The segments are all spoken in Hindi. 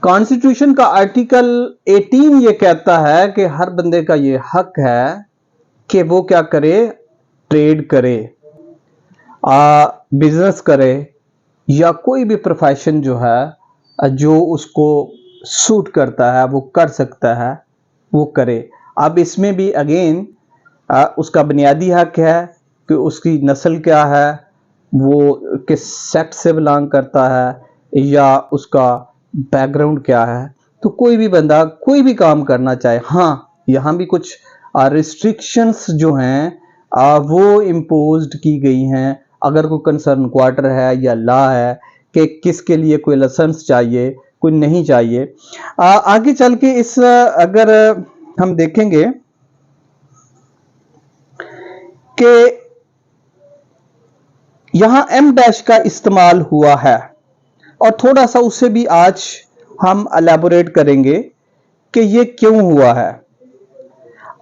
कॉन्स्टिट्यूशन का आर्टिकल 18 ये कहता है कि हर बंदे का ये हक है कि वो क्या करे, ट्रेड करे, बिजनेस करे, या कोई भी प्रोफेशन जो है जो उसको सूट करता है वो कर सकता है, वो करे। अब इसमें भी अगेन उसका बुनियादी हक है कि उसकी नस्ल क्या है, वो किस सेक्ट से बिलोंग करता है, या उसका बैकग्राउंड क्या है। तो कोई भी बंदा कोई भी काम करना चाहे। हाँ, यहाँ भी कुछ रिस्ट्रिक्शंस जो हैं वो इम्पोज्ड की गई हैं। अगर कोई कंसर्न क्वार्टर है या लॉ है कि किसके लिए कोई लाइसेंस चाहिए, कोई नहीं चाहिए। आगे चल के इस अगर हम देखेंगे कि यहां एम डैश का इस्तेमाल हुआ है, और थोड़ा सा उससे भी आज हम एलैबोरेट करेंगे कि ये क्यों हुआ है।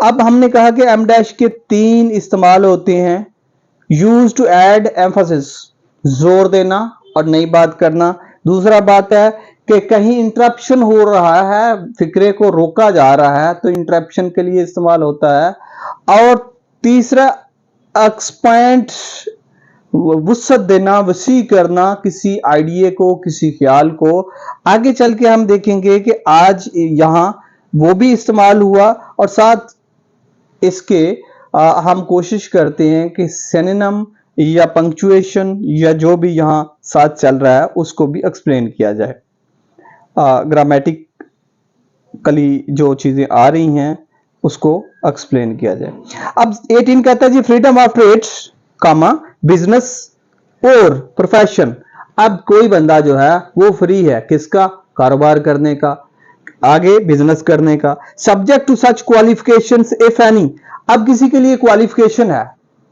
अब हमने कहा कि एम डैश के 3 इस्तेमाल होते हैं। यूज टू ऐड एम्फसिस, जोर देना और नई बात करना। दूसरा बात है कि कहीं इंटरप्शन हो रहा है, फिक्रे को रोका जा रहा है, तो इंटरप्शन के लिए इस्तेमाल होता है। और तीसरा एक्सपेंड, वुसअत देना, वसी करना किसी आइडिया को, किसी ख्याल को। आगे चल के हम देखेंगे कि आज यहां वो भी इस्तेमाल हुआ, और साथ इसके हम कोशिश करते हैं कि सिनोनिम या पंक्चुएशन या जो भी यहां साथ चल रहा है उसको भी एक्सप्लेन किया जाए। ग्रामेटिकली जो चीजें आ रही हैं उसको एक्सप्लेन किया जाए। अब 18 कहता है जी freedom of trade comma business और प्रोफेशन। अब कोई बंदा जो है वो फ्री है किसका, कारोबार करने का, आगे बिजनेस करने का। Subject to such qualifications if any. अब किसी के लिए क्वालिफिकेशन है,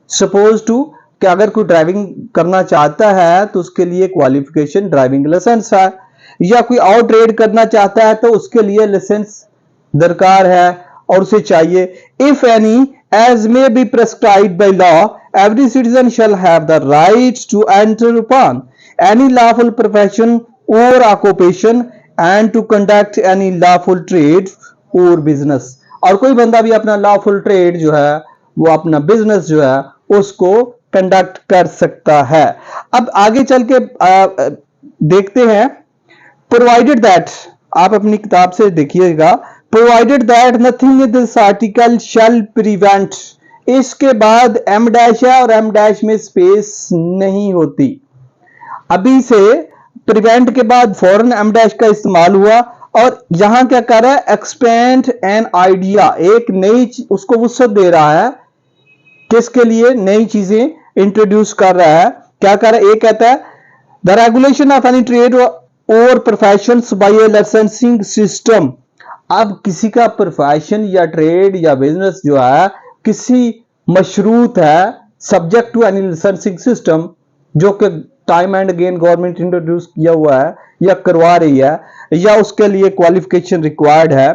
सपोज टू कि अगर कोई ड्राइविंग करना चाहता है तो उसके लिए क्वालिफिकेशन ड्राइविंग लाइसेंस है, या कोई और ट्रेड करना चाहता है तो उसके लिए लाइसेंस दरकार है और उसे चाहिए। If any as may be prescribed by law, every citizen shall have the right to enter upon any lawful profession or occupation and to conduct any lawful trade or business। और कोई बंदा भी अपना lawful trade जो है वो अपना business जो है उसको कंडक्ट कर सकता है। अब आगे चल के देखते हैं। प्रोवाइडेड दैट, आप अपनी किताब से देखिएगा, provided that nothing in this article shall prevent. इसके बाद एम डैश है और एम डैश में स्पेस नहीं होती। अभी से प्रिवेंट के बाद फौरन एम डैश का इस्तेमाल हुआ, और यहां क्या कर रहा है, एक्सपेंड एन आइडिया, एक नई उसको वुसअत दे रहा है, किसके लिए, नई चीजें इंट्रोड्यूस कर रहा है। क्या कर रहा है, एक कहता है the regulation of any trade और प्रोफेशन बाय ए लाइसेंसिंग सिस्टम। अब किसी का प्रोफेशन या ट्रेड या बिजनेस जो है किसी मशरूत है, subject to any licensing system, जो कि time and again government introduce किया हुआ है या करवा रही है, या उसके लिए क्वालिफिकेशन रिक्वायर्ड है।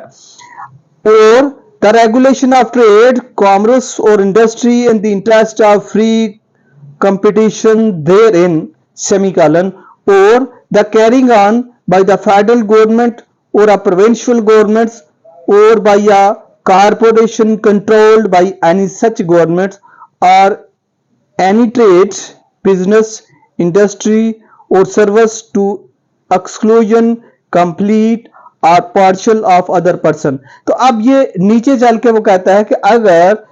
और the regulation of trade, commerce और industry in the interest of free competition there in semicolon, और the carrying on by the federal government और प्रोविंशियल गवर्नमेंट्स और by a corporation controlled by any such governments or any trade, business, industry or service to exclusion complete or partial of other person। तो अब ये नीचे चल के वो कहता है कि अगर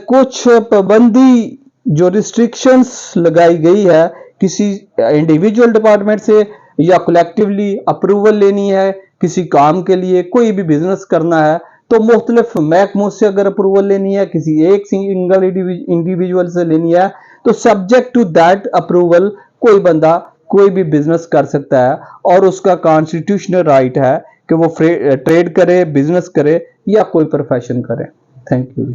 कुछ पाबंदी जो रिस्ट्रिक्शंस लगाई गई है किसी इंडिविजुअल डिपार्टमेंट से या कलेक्टिवली अप्रूवल लेनी है किसी काम के लिए, कोई भी बिजनेस करना है तो मुख्तलिफ महकमों से अगर अप्रूवल लेनी है, किसी एक सिंगल इंडिविजुअल से लेनी है, तो सब्जेक्ट टू दैट अप्रूवल कोई बंदा कोई भी बिजनेस कर सकता है, और उसका कॉन्स्टिट्यूशनल राइट है कि वो ट्रेड करे, बिजनेस करे या कोई प्रोफेशन करे। Thank you.